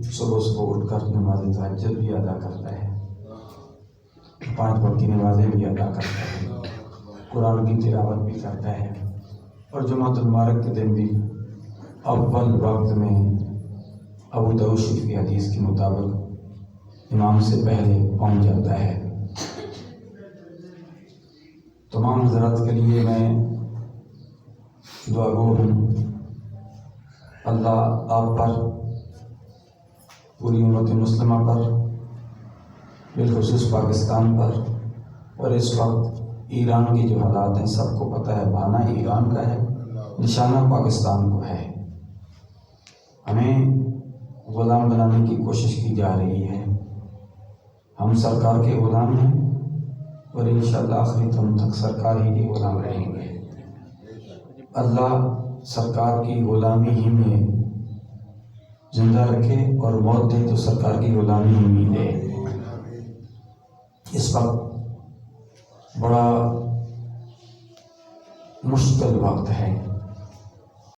صبح صبح اٹھ کر نماز تہجد بھی ادا کرتا ہے، 5 وقت کی نمازیں بھی ادا کرتا ہے، قرآن کی تلاوت بھی کرتا ہے، اور جمعۃ المبارک کے دن بھی اول وقت میں ابو داؤد شریف کی حدیث کے مطابق امام سے پہلے پہنچ جاتا ہے۔ تمام حضرات کے لیے میں دعا گو ہوں، اللہ آپ پر، پوری امت مسلمہ پر، بالخصوص پاکستان پر، اور اس وقت ایران کے جو حالات ہیں سب کو پتہ ہے، بہانہ ایران کا ہے، نشانہ پاکستان کو ہے۔ ہمیں غلام بنانے کی کوشش کی جا رہی ہے، ہم سرکار کے غلام ہیں اور انشاءاللہ آخری دم تک سرکار ہی کے غلام رہیں گے۔ اللہ سرکار کی غلامی ہی میں زندہ رکھے اور موت دے تو سرکار کی غلامی ہی میں دے۔ اس وقت بڑا مشکل وقت ہے،